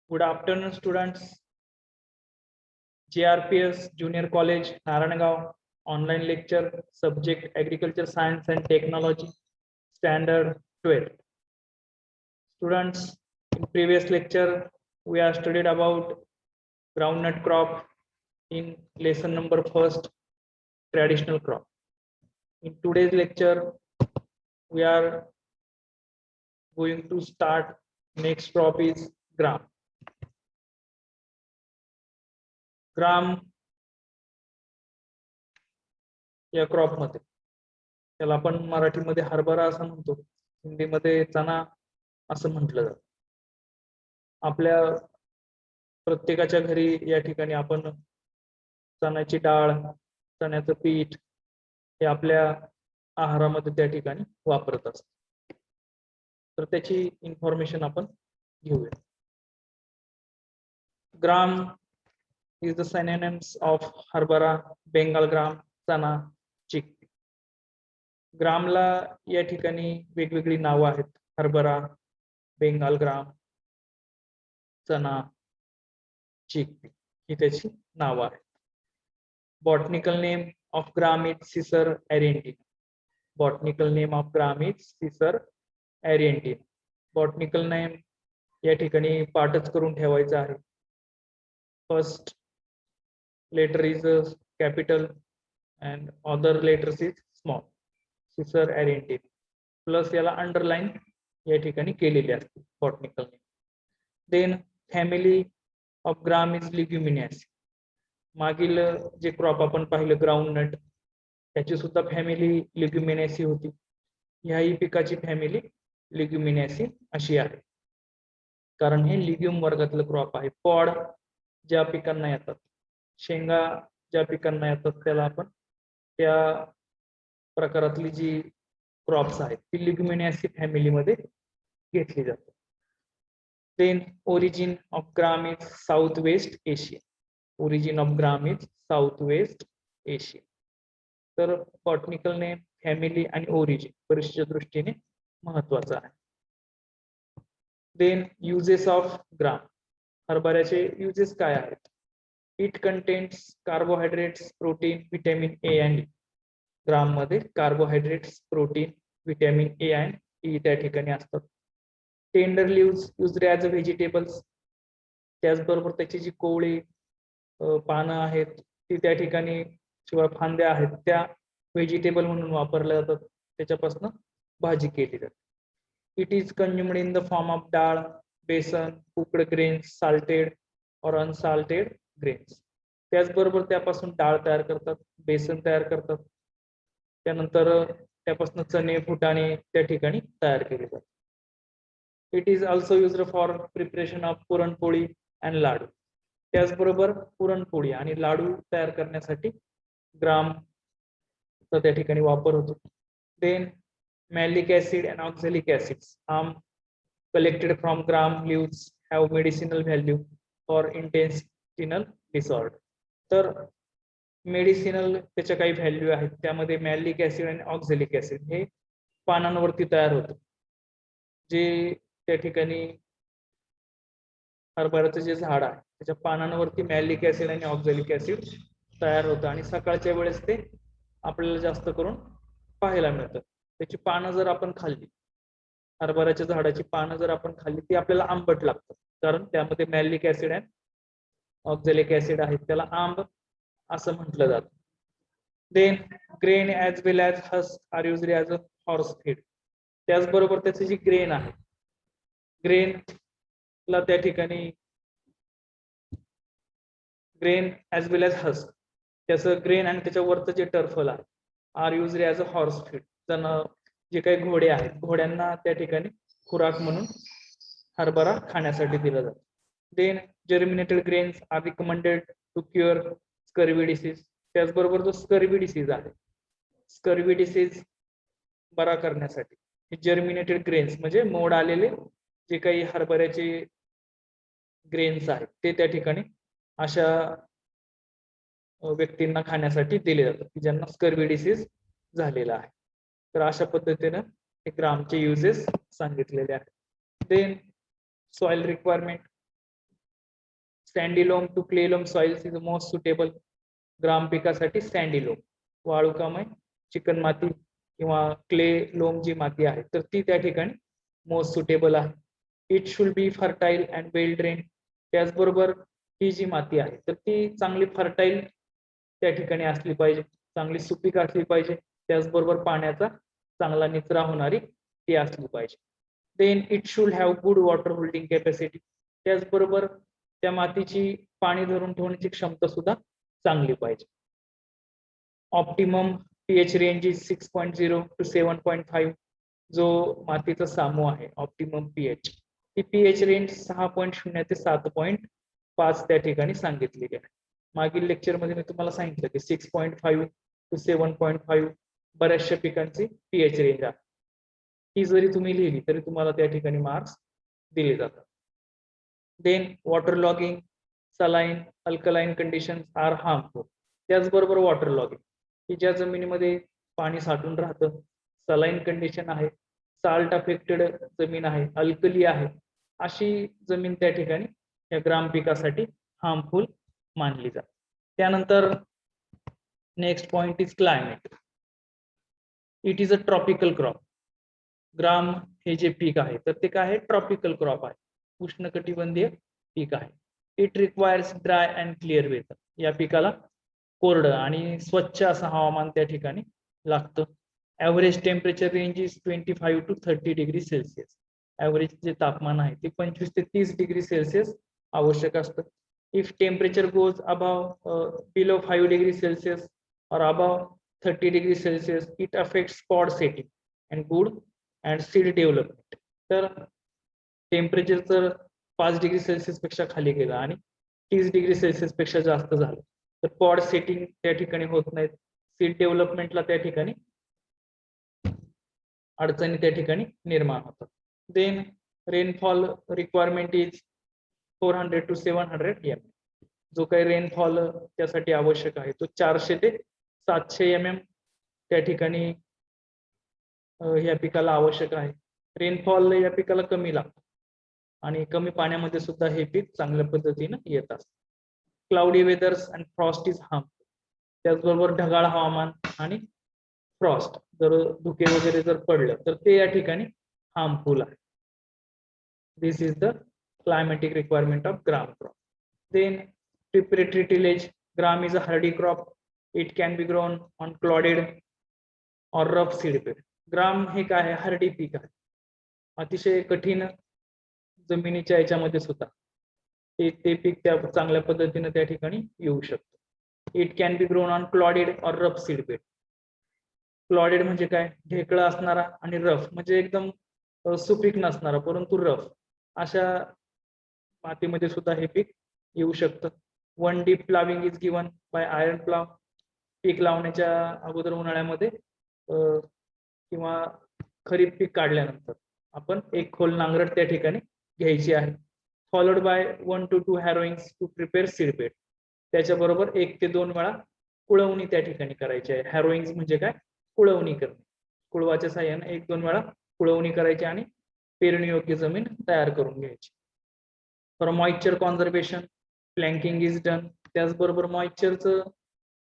Good afternoon, students. JRPS Junior College, Naranagaon, online lecture, subject Agriculture Science and Technology, Standard 12. Students, in previous lecture, we have studied about groundnut crop in lesson number first, traditional crop. In today's lecture, we are going to start next crop is gram. ग्राम या crop मध्ये त्याला आपण मराठीमध्ये हरभरा असं म्हणतो, हिंदीमध्ये चणा असं म्हटलं जातं. आपल्या प्रत्येकाच्या घरी या ठिकाणी आपण चण्याची डाळ, चण्याचं पीठ हे आपल्या आहारामध्ये त्या ठिकाणी वापरत असतो. तर त्याची इन्फॉर्मेशन आपण घेऊया. ग्राम is the synonyms of हरभरा, बेंगाल ग्राम, चना, चिकपी. ग्रामला या ठिकाणी वेगवेगळी नावं आहेत. हरभरा, बेंगाल ग्राम, चना, चिकपी ही त्याची नावं आहेत. Botanical name of gram is Cicer arietina. Botanical name of gram is Cicer arietina. Botanical name या ठिकाणी पाठच करून ठेवायचं आहे. First letter is capital and other letters is small. Cicer Arentina plus याला अंडरलाइन या ठिकाणी केलेली असते botanical name. Then family of gram is leguminosae. मागील जे क्रॉप आपण पाहिलं ग्राउंडनट त्याची सुद्धा फॅमिली लिग्युमिनेसी होती. ह्याही पिकाची फॅमिली लिग्युमिनेसी अशी आहे, कारण हे लिग्युम वर्गातलं क्रॉप आहे. पॉड ज्या पिकांना येतात, शेंगा ज्या पिकांना येतात त्याला आपण त्या प्रकारातली जी क्रॉप्स आहेत ती लिग्युमिनेसी फॅमिलीमध्ये घेतली जातात. Then origin of gram is south west Asia. Origin of gram is south west Asia. तर बॉटनिकल नेम, फॅमिली आणि ओरिजिन परीक्षेच्या दृष्टीने महत्वाचं आहे. Then uses of gram. हरभऱ्याचे युजेस काय आहेत? It contains carbohydrates, protein, vitamin A and E. Gram मध्ये carbohydrates, protein, vitamin A and E त्या ठिकाणी असतात. Tender leaves used as a vegetables. त्याचबरोबर त्याची जी कोवळी पानं आहेत ती त्या ठिकाणी शिवाय फांद्या आहेत त्या व्हेजिटेबल म्हणून वापरल्या जातात. त्याच्यापासून भाजी केली जाते. It is consumed in the form of dal, besan, cooked grains, salted और अनसाल्टेड ग्रेन्स. त्याचबरोबर त्यापासून डाळ तयार करतात, बेसन तयार करतात, त्यानंतर त्यापासून चणे, फुटाणे त्या ठिकाणी तयार केले जातात. It is also used for preparation of puranpoli and laddu. त्याचबरोबर पुरणपोळी आणि लाडू तयार करण्यासाठी ग्रामचा त्या ठिकाणी वापर होतो. Then malic acid and oxalic acids are collected from gram leaves have medicinal value for intestinal disorder. तर मेडिसिनल त्याच्या काही व्हॅल्यू आहेत. त्यामध्ये मॅलिक ऍसिड आणि ऑक्झॅलिक ऍसिड हे पानांवरती तयार होतं. जे त्या ठिकाणी हरभऱ्याचं जे झाड आहे त्याच्या पानांवरती मॅलिक ऍसिड आणि ऑक्झॅलिक ऍसिड तयार होतं आणि सकाळच्या वेळेस ते आपल्याला जास्त करून पाहायला मिळतं. त्याची पानं जर आपण खाल्ली, हरभऱ्याच्या झाडाची पानं जर आपण खाल्ली ती आपल्याला आंबट लागतात, कारण त्यामध्ये मॅलिक ऍसिड आणि ऑक्झॅलिक ऍसिड आहेत. त्याला आंब असं म्हटलं जातं. Then grain as well as husk are used as a horse feed. त्याचबरोबर त्याचे जे ग्रेन आहे, ग्रेनला त्या ठिकाणी grain as well as husk, त्याचं ग्रेन आणि त्याच्यावरचं जे टर्फल आहे are used as a horse feed. जे काही घोडे आहेत, घोड्यांना त्या ठिकाणी खुराक म्हणून हरभरा खाण्यासाठी दिला जातो. Then germinated grains are recommended to cure scurvy disease. त्याचबरोबर जो स्कर्वी डिसीज आहे, स्कर्वी डिसीज बरा करण्यासाठी हे जर्मिनेटेड ग्रेन्स म्हणजे मोड आलेले जे काही हरभऱ्याचे ग्रेन्स आहेत ते त्या ठिकाणी अशा व्यक्तींना खाण्यासाठी दिले जातात की ज्यांना स्कर्वी डिसीज झालेला आहे. तर अशा पद्धतीने हे ग्रामचे युजेस सांगितलेले आहेत. Then soil requirement. Sandy loam to clay loam soils is most suitable. Gram पिकासाठी सँडी लोम, वाळूकामय चिकन माती किंवा क्ले लोम जी माती आहे तर ती त्या ठिकाणी मोस्ट सुटेबल आहे. It should be fertile and well drain. त्याचबरोबर ही जी माती आहे तर ती चांगली फर्टाईल त्या ठिकाणी असली पाहिजे, चांगली सुपीक असली पाहिजे, त्याचबरोबर पाण्याचा चांगला निचरा होणारी ती असली पाहिजे. Then it should have good water holding capacity. त्याचबरोबर त्या मातीची पाणी धरून ठेवण्याची क्षमता सुद्धा चांगली पाहिजे. Optimum pH range is 6.0 to 7.5. जो मातीचा सामू आहे ऑप्टिमम पीएच, ती पीएच रेंज 6.0 ते 7.5 त्या ठिकाणी सांगितलेली आहे. मागील लेक्चर मध्ये मी तुम्हाला सांगितलं की 6.5 to 7.5 बऱ्याचशा पिकांची पीएच रेंज आहे. ही जरी तुम्ही लिहिली तरी तुम्हाला त्या ठिकाणी मार्क्स दिले जातात. Then water logging, saline, alkaline conditions are harmful. त्याचबरोबर वॉटर लॉगिंग की ज्या जमिनीमध्ये पाणी साठून राहतं, सलाईन कंडिशन आहे, साल्ट अफेक्टेड जमीन आहे, अल्कली आहे, अशी जमीन त्या ठिकाणी या ग्राम पिकासाठी हार्मफुल मानली जाते. त्यानंतर next point is climate. It is a tropical crop. Gram हे जे पीक आहे तर ते काय आहे, ट्रॉपिकल क्रॉप आहे, उष्णकटिबंधीय पीक आहे. It requires dry and clear weather. या पिकाला कोरडं आणि स्वच्छ असं हवामान त्या ठिकाणी लागतं. Average temperature range is 25 to 30 degree Celsius. Average जे तापमान आहे ते 25 ते 30 डिग्री सेल्सिअस आवश्यक असतं. If temperature goes below 5 degree Celsius और above 30 degree Celsius it affects spot setting and good and seed development. तर टेम्परेचर जर 5 डिग्री सेल्सिअस पेक्षा खाली गेलं आणि 30 डिग्री सेल्सिअस पेक्षा जास्त झालं तर पॉड सेटिंग त्या ठिकाणी होत नाहीत, सीड डेव्हलपमेंटला त्या ठिकाणी अडचणी त्या ठिकाणी निर्माण होतात. Then rainfall requirement is 400 to 700 mm. जो काही रेनफॉल त्यासाठी आवश्यक आहे तो 400 ते 700 mm त्या ठिकाणी या पिकाला आवश्यक आहे. रेनफॉल या पिकाला कमी लागतो आणि कमी पाण्यामध्ये सुद्धा हे पीक चांगल्या पद्धतीने येत असतं. Cloudy वेदर्स and Frost is harmful. त्याचबरोबर ढगाळ हवामान आणि फ्रॉस्ट जर धुके वगैरे जर पडलं तर ते या ठिकाणी हार्मफुल आहे. This is the climatic requirement of gram crop. Then preparatory tillage. Gram is a hardy crop. It can be grown on cloded or rough seed bed. ग्राम हे काय आहे, हार्डी पीक आहे, अतिशय कठीण जमिनीच्या याच्यामध्ये सुद्धा ते पीक त्या चांगल्या पद्धतीने त्या ठिकाणी येऊ शकतं. It can be grown on clodded और रफ सीड बेड. क्लॉडेड म्हणजे काय, ढेकळा असणारा, आणि रफ म्हणजे एकदम सुपीक नसणारा परंतु रफ, अशा मातीमध्ये सुद्धा हे पीक येऊ शकतं. 1 deep ploughing is given by iron plough. पीक लावण्याच्या अगोदर उन्हाळ्यामध्ये किंवा खरीप पीक काढल्यानंतर आपण एक खोल नांगरट त्या ठिकाणी घ्यायची आहे. Followed by 1 to 2 harrowings to prepare seed bed. त्याच्याबरोबर 1 ते 2 वेळा कुळवणी त्या ठिकाणी करायची आहे. हॅरोइंग्स म्हणजे काय, कुळवणी करणे. कुळवाच्या साहाय्याने 1-2 वेळा कुळवणी करायची आणि पेरणी योग्य जमीन तयार करून घ्यायची. For moisture conservation planking is done. त्याचबरोबर मॉइश्चरचं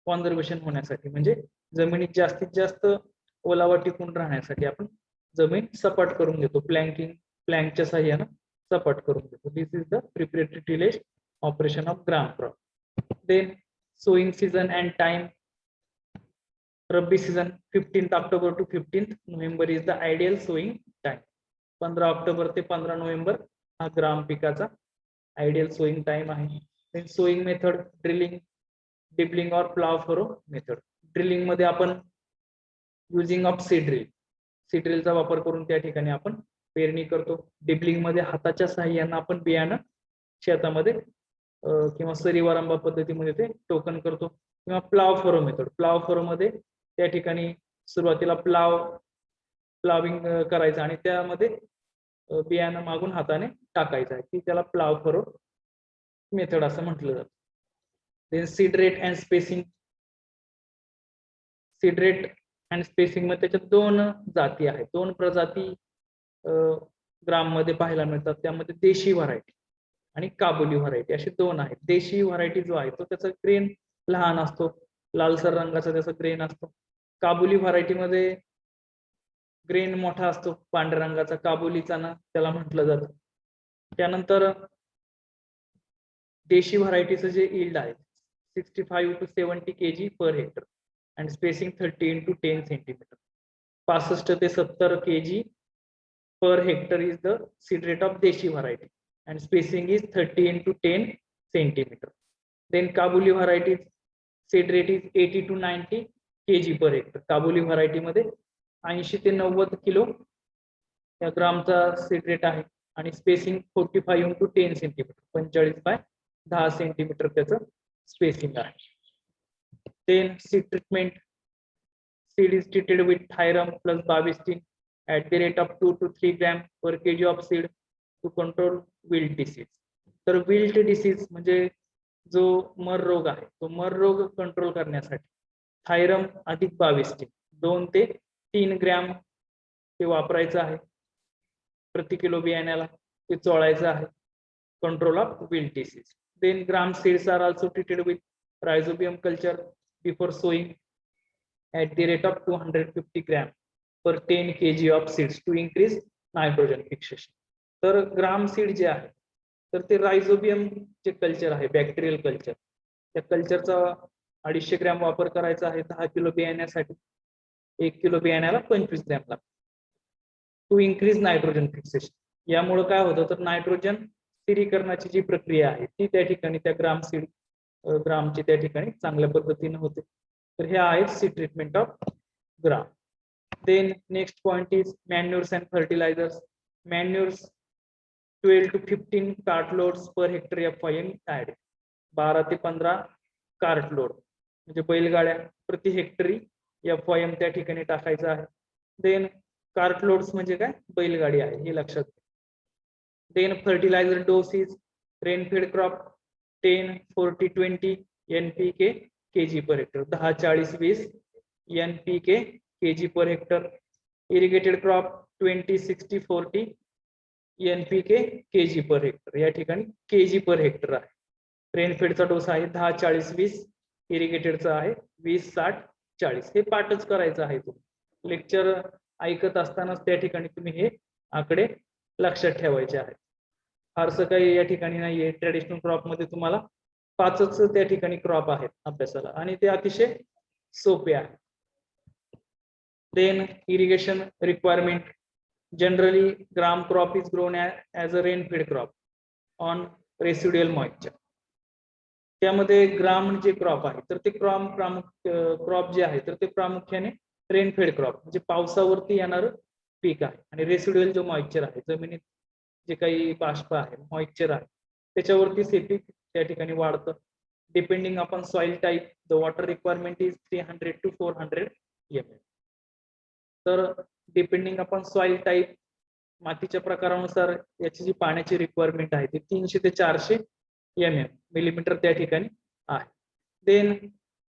कॉन्झर्वेशन होण्यासाठी म्हणजे जमिनीत जास्तीत जास्त ओलावा टिकून राहण्यासाठी आपण जमीन सपाट करून घेतो. प्लँकच्या साहाय्याने सपाट करून घेतो. This is the preparatory tillage operation of gram crop. Then sowing season and time. Rabi season 15 October to 15 November is the ideal sowing time. 15 October ते 15 नोव्हेंबर हा ग्राम पिकाचा आयडियल सोइंग टाइम आहे. Then sowing method drilling, dibbling और plough furrow method. Drilling मध्ये आपण using of seed drill, seed ड्रिलचा वापर करून त्या ठिकाणी आपण पेरणी करतो. डिबलिंग मध्ये हाताच्या साहाय्याने आपण बियाणं शेतामध्ये किंवा सरी वारंबा पद्धतीमध्ये ते टोकन करतो. किंवा plough furrow method, plough furrow मध्ये त्या ठिकाणी सुरुवातीला प्लाविंग करायचं आणि त्यामध्ये बियाणं मागून हाताने टाकायचं आहे, की त्याला प्लाव फरो मेथड असं म्हटलं जातं. Then seed rate and spacing. Seed rate and spacing मध्ये त्याच्यात 2 जाती आहेत, 2 प्रजाती ग्राम मध्ये पाहायला मिळतात. त्यामध्ये देशी व्हरायटी, आणि काबुली व्हरायटी असे दोन आहेत. देशी व्हरायटी जो आहे तो त्याचा ग्रेन लहान असतो, लालसर रंगाचा त्याचा ग्रेन असतो. काबुली व्हरायटीमध्ये ग्रेन मोठा असतो, पांढऱ्या रंगाचा काबुली चणा त्याला म्हटलं जातं. त्यानंतर देशी व्हरायटीचं जे यील्ड आहे 65 to 70 kg per hectare and spacing 30 into 10 centimetre. 65 ते 70 kg per hectare is the seed rate of Deshi variety and spacing is 30 into 10 centimeter. Then Kabuli varieties seed rate is 80 to 90 kg per hectare. Kabuli variety मध्ये 80 ते 90 kilo या ग्रामचा seed rate आहे आणि spacing 45 into 10 centimetre 45 by 10 centimetre त्याचं spacing आहे. Then seed treatment, seed is treated with Thyram plus Babistin at the rate of 2 to 3 gram per kg of seed to control wilt disease. तर wilt disease म्हणजे जो मर रोग आहे तो मर रोग कंट्रोल करण्यासाठी थायरम अधिक 22 2 ते 3 ग्रॅम ते वापरायचं आहे प्रति किलो बियाण्याला. ते चोळायचं आहे control of wilt disease. Then gram seeds are also treated with rhizobium culture before sowing at the rate of 250 gram per 10 kg of seeds to increase nitrogen fixation. तर ग्राम सीड जे आहे तर ते रायझोबियम चे culture आहे, bacterial culture. त्या कल्चरचा 250 gram वापर करायचा आहे 10 किलो बियाण्यासाठी. 1 किलो बियाण्याला 25 ग्रॅम लागतो टू इन्क्रीज नायट्रोजन फिक्सेशन. यामुळे काय होतं तर नायट्रोजन स्थिरीकरणाची जी प्रक्रिया आहे ती त्या ठिकाणी त्या ग्राम सीड ग्रामची त्या ठिकाणी चांगल्या पद्धतीने होते. तर हे आहे seed treatment of gram. Then next point is manures and fertilizers. Manures 12 to 15 cartloads per hectare FIM added. 12 ते 15 कार्टलोड म्हणजे बैलगाड्या प्रति हेक्टरी FIM त्या ठिकाणी टाकायचं आहे. देन कार्टलोड्स म्हणजे काय, बैलगाडी आहे हे लक्षात घ्या. Then fertiliser dose is rainfed crop 10 40 20 NPK kg per hectare. 10 40 20 NPK kg per hectare. Irrigated crop 20 60 40 NPK kg per hectare. या ठिकाणी kg per hectare आहे. रेनफेडचा डोस आहे 10 40 20, इरिगेटेडचा आहे 20 60 40. हे पाठच करायचं आहे. तुम्ही लेक्चर ऐकत असतानाच त्या ठिकाणी तुम्ही हे आकडे लक्षात ठेवायचे आहेत. फारसं काही या ठिकाणी नाहीये. ट्रेडिशनल क्रॉप मध्ये तुम्हाला 5च त्या ठिकाणी क्रॉप आहेत अभ्यासाला आणि ते अतिशय सोपे आहे. Then irrigation requirement. Generally, gram crop is grown as a rain-fed crop on residual moisture. त्यामध्ये ग्राम जे क्रॉप आहे तर ते क्रॉप जे आहे तर ते प्रामुख्याने रेनफेड क्रॉप म्हणजे पावसावरती येणार पीक आहे आणि रेसिड्युअल जो मॉइश्चर आहे जमिनीत जे काही बाष्प आहे मॉइश्चर आहे त्याच्यावरती हे पीक त्या ठिकाणी वाढतं. Depending upon soil type the water requirement is 300 to 400 ml. तर डिपेंडिंग अपॉन सॉइल टाईप मातीच्या प्रकारानुसार याची जी पाण्याची रिक्वायरमेंट आहे ती 300 ते 400 मिलीमीटर त्या ठिकाणी आहे. Then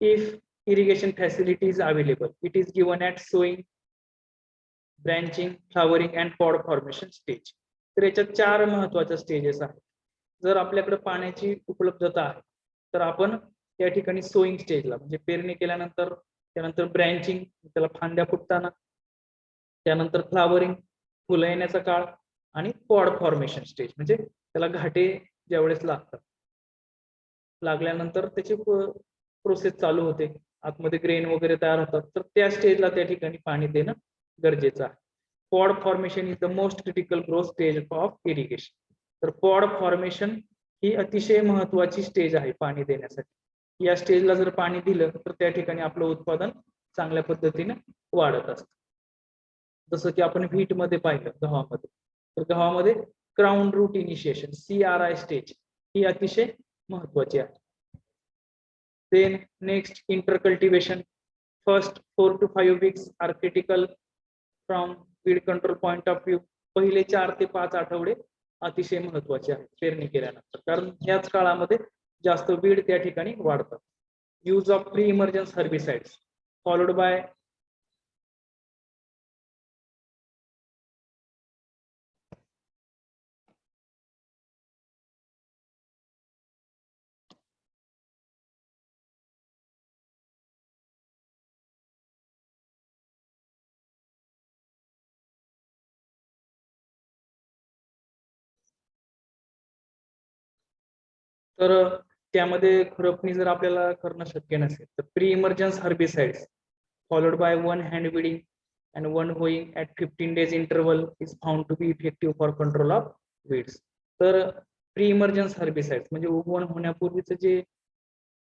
if irrigation facility is available it is given at sowing branching flowering and pod formation stage. तर याच्यात 4 महत्वाच्या स्टेजेस आहेत. जर आपल्याकडे पाण्याची उपलब्धता आहे तर आपण त्या ठिकाणी सोईंग स्टेजला म्हणजे पेरणी केल्यानंतर त्यानंतर ब्रँचिंग त्याला फांद्या फुटताना त्यानंतर फ्लॉवरिंग फुलं येण्याचा काळ आणि पॉड फॉर्मेशन स्टेज म्हणजे त्याला घाटे ज्यावेळेस लागतात लागल्यानंतर त्याची प्रोसेस चालू होते आतमध्ये ग्रेन वगैरे तयार होतात तर त्या स्टेजला त्या ठिकाणी पाणी देणं गरजेचं आहे. Pod formation is the most critical growth stage of irrigation. तर पॉड फॉर्मेशन ही अतिशय महत्वाची स्टेज आहे पाणी देण्यासाठी. या स्टेजला जर पाणी दिलं तर त्या ठिकाणी आपलं उत्पादन चांगल्या पद्धतीने वाढत असतं. जसं की आपण व्हीट मध्ये पाहिलं गव्हामध्ये तर गव्हामध्ये crown root initiation CRI stage ही अतिशय महत्वाची आहे. Then next intercultivation. First 4 to 5 weeks are critical from weed control point of view. पहिले 4 ते 5 आठवडे अतिशय महत्वाचे आहेत पेरणी केल्यानंतर कारण याच काळामध्ये जास्त वीड त्या ठिकाणी वाढतात. Use of pre emergence herbicides followed by तर त्यामध्ये खुरपणी जर आपल्याला करणं शक्य नसेल तर pre emergence herbicides followed by one hand weeding and one hoeing at 15 days interval is found to be effective for control of weeds. तर प्री इमर्जन्स हर्बिसाइड्स म्हणजे उगवण होण्यापूर्वीचं जे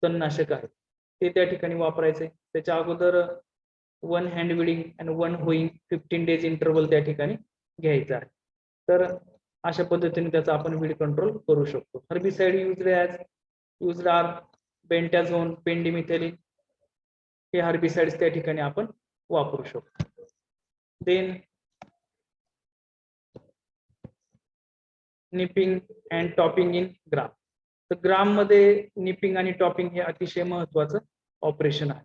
तणनाशक आहे ते त्या ठिकाणी वापरायचे. त्याच्या अगोदर one hand weeding and one hoeing 15 days interval त्या ठिकाणी घ्यायचं आहे. तर अशा पद्धतीने त्याचा आपण वीड कंट्रोल करू शकतो. Herbicide used are bentazone, pendimethalin हे हर्बिसाइड्स त्या ठिकाणी आपण वापरू शकतो. Then nipping and topping in gram. तर ग्राम मध्ये निपिंग आणि टॉपिंग हे अतिशय महत्वाचं ऑपरेशन आहे.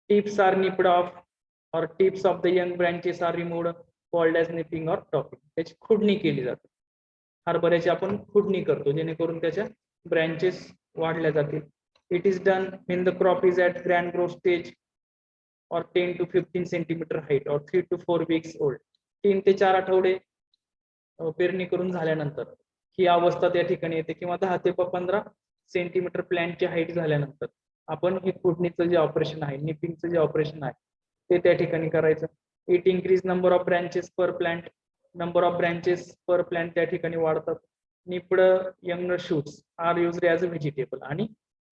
Tips are nipped off or tips of the young branches are removed called as nipping or topping. त्याची खुडणी केली जाते. हरभऱ्याची आपण खुडणी करतो जेणेकरून त्याच्या ब्रँचेस वाढल्या जातील. It is done when the crop is at grand growth stage और 10 to 15 सेंटीमीटर हाईट और 3 to 4 weeks ओल्ड. 3 ते 4 आठवडे पेरणी करून झाल्यानंतर ही अवस्था त्या ठिकाणी येते किंवा 10 ते 15 सेंटीमीटर प्लॅन्टची हाईट झाल्यानंतर आपण ही खुडणीचं जे ऑपरेशन आहे, निपिंगचं जे ऑपरेशन आहे ते त्या ठिकाणी करायचं. It increase number of branches per plant. Number of branches per plant त्या ठिकाणी वाढतात. Nipped young shoots are used as a vegetable. आणि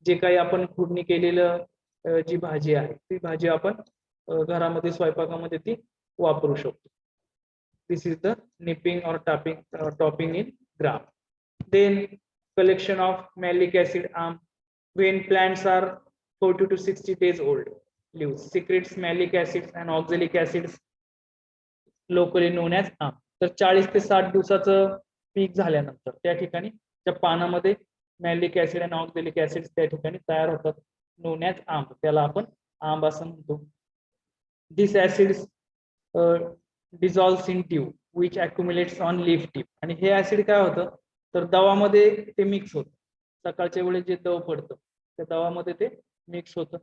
जे काही आपण खुडणी केलेलं जी भाजी आहे ती भाजी आपण घरामध्ये स्वयंपाकामध्ये ती वापरू शकतो. This is the nipping or topping in gram. Then collection of malic acid arm when plants are 40 to 60 days old. Leaves secretes malic acids and oxalic acids locally known as arm. तर 40 ते 60 दिवसाचं पीक झाल्यानंतर त्या ठिकाणी त्या पानामध्ये malic acid आणि oxalic acid त्या ठिकाणी तयार होतात. नोन ॲज आंब. त्याला आपण आंब असं म्हणतो. दिस acids dissolves in dew which accumulates on leaf tip. आणि हे ऍसिड काय होतं तर दवामध्ये ते मिक्स होतं. सकाळच्या वेळेस जे दव पडतं त्या दवामध्ये ते मिक्स होतं.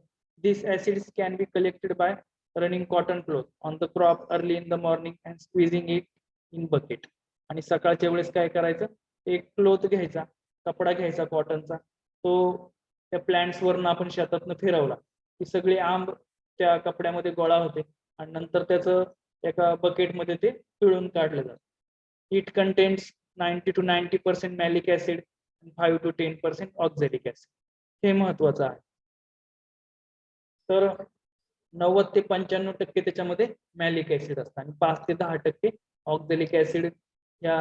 This acids can be collected by running cotton cloth on the crop early in the morning and squeezing it in bucket. आणि सकाळच्या वेळेस काय करायचं, एक क्लॉथ घ्यायचा, कपडा घ्यायचा कॉटनचा, तो त्या प्लांट्स वरनं आपण शेतातनं फिरवला की सगळे आंब त्या कपड्यामध्ये गोळा होते आणि नंतर त्याचं एका बकेटमध्ये ते पिळून काढलं जातं. It contains 90 to 90% malic acid, 5 to 10% oxalic acid. हे महत्वाचं आहे. तर 90 ते 95% त्याच्यामध्ये मॅलिक ऍसिड असतं आणि 5 ते 10% ऑक्झॅलिक ऍसिड या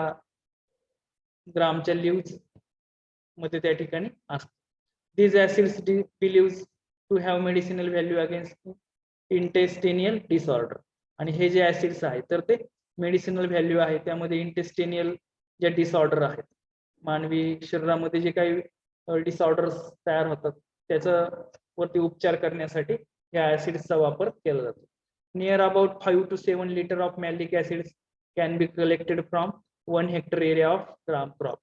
ग्रामच्या लिव्ज मध्ये त्या ठिकाणी असतं. These acids believes to have medicinal value against intestinal disorder. आणि हे जे ऍसिड्स आहेत तर ते मेडिसिनल व्हॅल्यू आहे. त्यामध्ये इंटेस्टिनियल जे डिसऑर्डर आहेत, मानवी शरीरामध्ये जे काही डिसऑर्डर्स तयार होतात त्याचा वरती उपचार करण्यासाठी या ऍसिड्सचा वापर केला जातो. Near about 5 to 7 litre of malic acids can be collected from 1 hectare area of gram crop.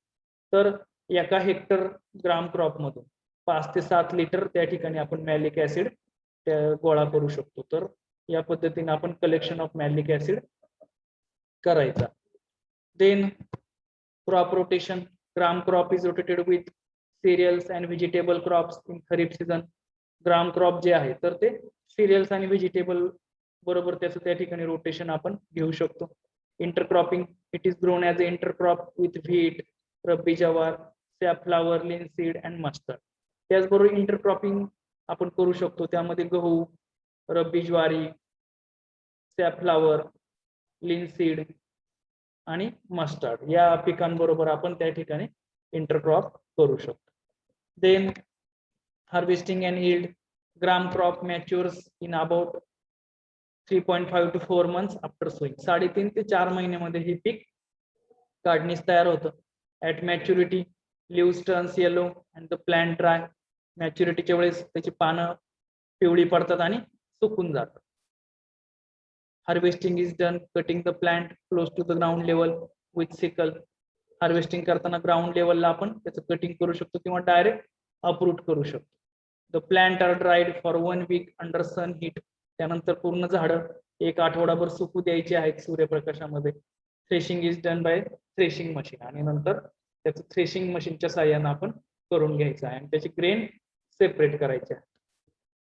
तर एका हेक्टर ग्राम क्रॉप मधून 5 ते 7 लिटर त्या ठिकाणी आपण मॅलिक ऍसिड गोळा करू शकतो. तर या पद्धतीने आपण कलेक्शन ऑफ मॅलिक ऍसिड करायचा. Then crop rotation. Gram crop is rotated with cereals and vegetable crops in kharif season. Gram crop जे आहे तर ते सिरियल्स आणि व्हेजिटेबल बरोबर त्याचं त्या ठिकाणी रोटेशन आपण घेऊ शकतो. Intercropping. It is grown as a intercrop with wheat, rabi jowar, safflower, linseed and mustard. त्याचबरोबर इंटरक्रॉपिंग आपण करू शकतो. त्यामध्ये गहू, रब्बी ज्वारी, सॅफ्लावर, लिनसीड आणि मस्टर्ड या पिकांबरोबर आपण त्या ठिकाणी इंटरक्रॉप करू शकतो. Then harvesting and yield. Gram crop matures in about 3.5 to 4 months after sowing. 3.5 ते 4 महिन्यामध्ये हे पीक काढणीस तयार होतं. At maturity leaves turns yellow and the plant dry. मॅच्युरिटीच्या वेळेस त्याची पानं पिवळी पडतात आणि सुकून जातात. Harvesting is done cutting the plant close to the ground level with sickle. Harvesting करताना ग्राउंड लेवलला आपण त्याचं कटिंग करू शकतो किंवा डायरेक्ट अपरूट करू शकतो. The plant are dried for 1 week under sun heat. त्यानंतर पूर्ण झाडं 1 आठवडाभर सुकू द्यायची आहेत सूर्यप्रकाशामध्ये. Threshing is done by threshing machine. आणि नंतर त्याचं थ्रेशिंग मशीनच्या साहाय्याने आपण करून घ्यायचा आहे आणि त्याचे ग्रेन सेपरेट करायचे आहे.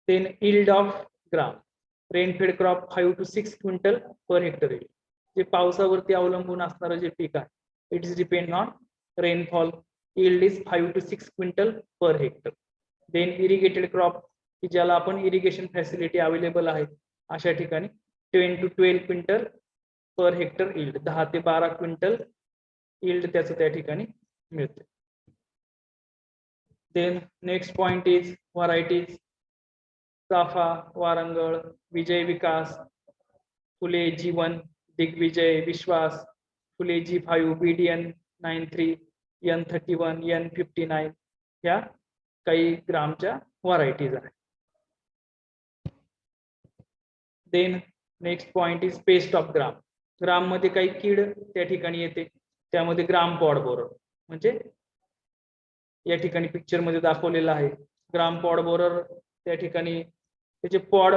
Then yield of gram, rainfed crop 5 to 6 quintal per hectare येईल. जे पावसावरती अवलंबून असणारं जे पीक आहे, it is depend on rainfall. Yield is 5 to 6 quintal per hectare. Then irrigated crop, की ज्याला आपण इरिगेशन फॅसिलिटी अवेलेबल आहे अशा ठिकाणी 10 to 12 quintal per hectare yield, 10 ते 12 क्विंटल यील्ड त्याचं त्या ठिकाणी मिळते. Then next point is varieties. Chafa, Warangal, Vijay Vikas, Phule G1, Digvijay, Vishwas, Phule G5, BDN 93, N31, N59 ह्या काही ग्रामच्या व्हरायटीज आहेत. Then next point is pest of gram. Gram मध्ये काही कीड त्या ठिकाणी येते, त्यामध्ये ग्राम पॉड बोरर, म्हणजे या ठिकाणी पिक्चर मध्ये दाखवलेलं आहे. ग्राम पॉड बोरर त्या ठिकाणी त्याचे पॉड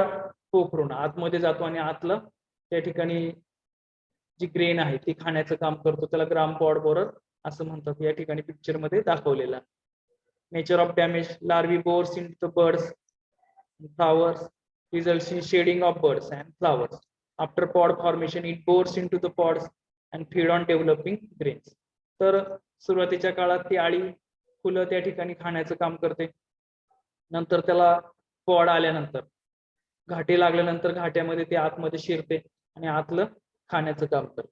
पोखरून आतमध्ये जातो आणि आतलं त्या ठिकाणी जी ग्रेन आहे ती खाण्याचं काम करतो, त्याला ग्राम पॉड बोरर असं म्हणतात. या ठिकाणी पिक्चर मध्ये दाखवलेलं आहे. Nature of damage, larvae bores into the birds, flowers, results in shading of birds and flowers. After pod formation, it bores into the pods and feed on developing grains. तर सुरुवातीच्या काळात ती आळी फुलं त्या ठिकाणी खाण्याचं काम करते. नंतर त्याला पॉड आल्यानंतर, घाटे लागल्यानंतर घाट्यामध्ये ते आतमध्ये शिरते आणि आतलं खाण्याचं काम करते.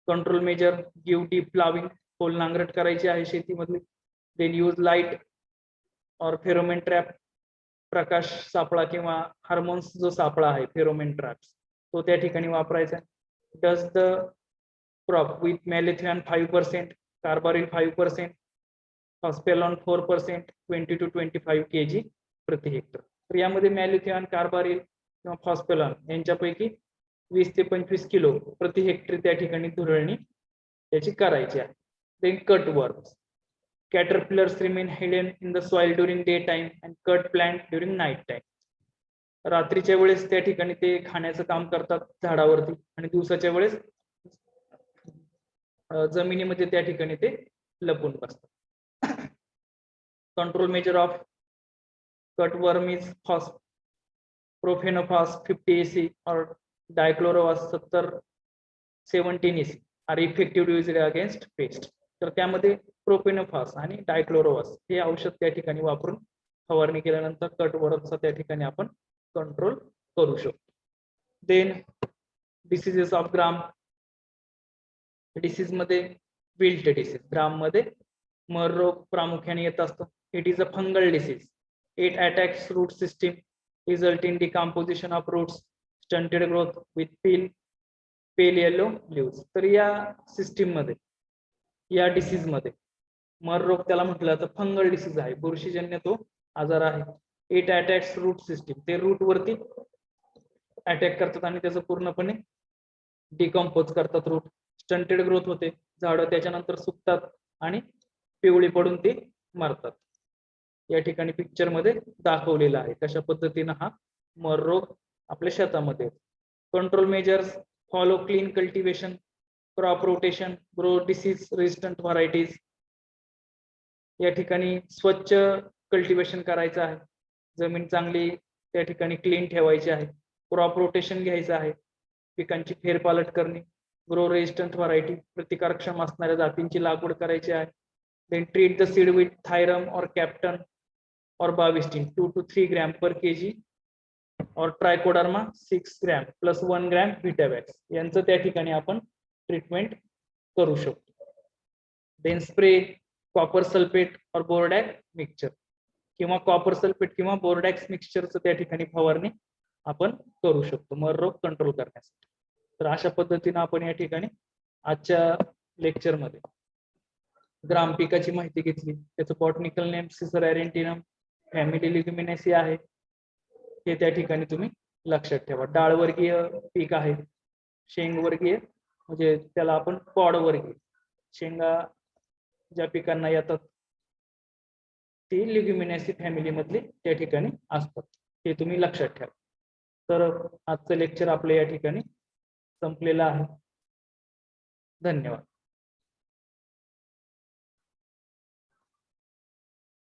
Control measure, give deep ploughing, खोल नांगरट करायची आहे शेतीमधली. देन यूज लाईट और फेरोमेन ट्रॅप, प्रकाश सापळा किंवा हार्मोन्स जो सापळा आहे फेरोमेन ट्रॅप्स तो त्या ठिकाणी वापरायचा. Dust the crop with malathion 5%, carbaryl 5%, phosalone 4%, 20 to 25 kg प्रति हेक्टर. तर यामध्ये मॅलिथियन, कार्बारिल किंवा फॉस्फेलॉन यांच्यापैकी 20 ते 25 किलो प्रति हेक्टर त्या ठिकाणी धुरळणी त्याची करायची आहे. Then cut worms, caterpillars remain hidden in the soil during daytime and cut plant during night time. रात्रीच्या वेळेस त्या ठिकाणी ते खाण्याचं काम करतात झाडावरती आणि दिवसाच्या वेळेस जमिनीमध्ये त्या ठिकाणी ते लपून बसतात. Control measure of cut worm is profenofos 50 EC or dichlorvos 17 EC are effective used against pest. तर त्यामध्ये प्रोफेनोफॉस आणि डायक्लोरोवास हे औषध त्या ठिकाणी वापरून फवारणी केल्यानंतर कट वर्मचा त्या ठिकाणी आपण कंट्रोल करू शकतो. Then diseases of gram. Disease मध्ये विल्ट डिसीज, ग्राम मध्ये मर रोग प्रामुख्याने येत असतो. It is a fungal disease. It attacks root system, result in decomposition of roots, stunted growth with pale yellow leaves. तर या सिस्टीम मध्ये, या डिसीज मध्ये मर रोग त्याला म्हटलं तर फंगल डिसीज आहे, बुरशीजन्य तो आजार आहे. इट अटॅक्स रूट सिस्टीम, ते रूट वरती अटॅक करतात आणि त्याचं पूर्णपणे डिकम्पोज करतात रूट. स्टंटेड ग्रोथ होते, झाडं त्याच्यानंतर सुकतात आणि पिवळी पडून ते मरतात. या ठिकाणी पिक्चर मध्ये दाखवलेला आहे कशा पद्धतीनं हा मर रोग आपल्या शेतामध्ये. Control measures, follow clean cultivation, crop rotation, grow disease resistant varieties. या ठिकाणी स्वच्छ कल्टिवेशन करायचं आहे, जमीन चांगली त्या ठिकाणी क्लीन ठेवायची आहे. क्रॉप रोटेशन घ्यायचं आहे, पिकांची फेरपालट करणे. ग्रो रेजिस्टंट व्हरायटी, प्रतिकारक्षम असणाऱ्या जातींची लागवड करायची आहे. Then treat the seed with thiram or captan or Bavistin 2 to 3 gram per kg or trichoderma 6 gram plus 1 gram Vitavax यांचं त्या ठिकाणी आपण ट्रीटमेंट करू शकतो. देन स्प्रे कॉपर सल्फेट और बोर्डॅक मिक्सचर, किंवा कॉपर सल्फेट किंवा बोर्डॅक्स मिक्सचरचं त्या ठिकाणी फवारणी आपण करू शकतो मर रोग कंट्रोल करण्यासाठी. तर अशा पद्धतीने आपण या ठिकाणी आजच्या लेक्चर मध्ये ग्राम पिकाची माहिती घेतली. त्याचं बॉटनिकल नेम सिसर एरेंटिनम, फॅमिली लिग्युमिनेसी आहे, हे त्या ठिकाणी तुम्ही लक्षात ठेवा. डाळवर्गीय पीक आहे, शेंगवर्गीय म्हणजे त्याला आपण पॉडवर्गीय, शेंगा ज्या पिकांना येतात ती लिग्युमिनेसी फॅमिली मधली त्या ठिकाणी असतात, हे तुम्ही लक्षात ठेवा. तर आजचं लेक्चर आपलं या ठिकाणी संपलेलं आहे. धन्यवाद.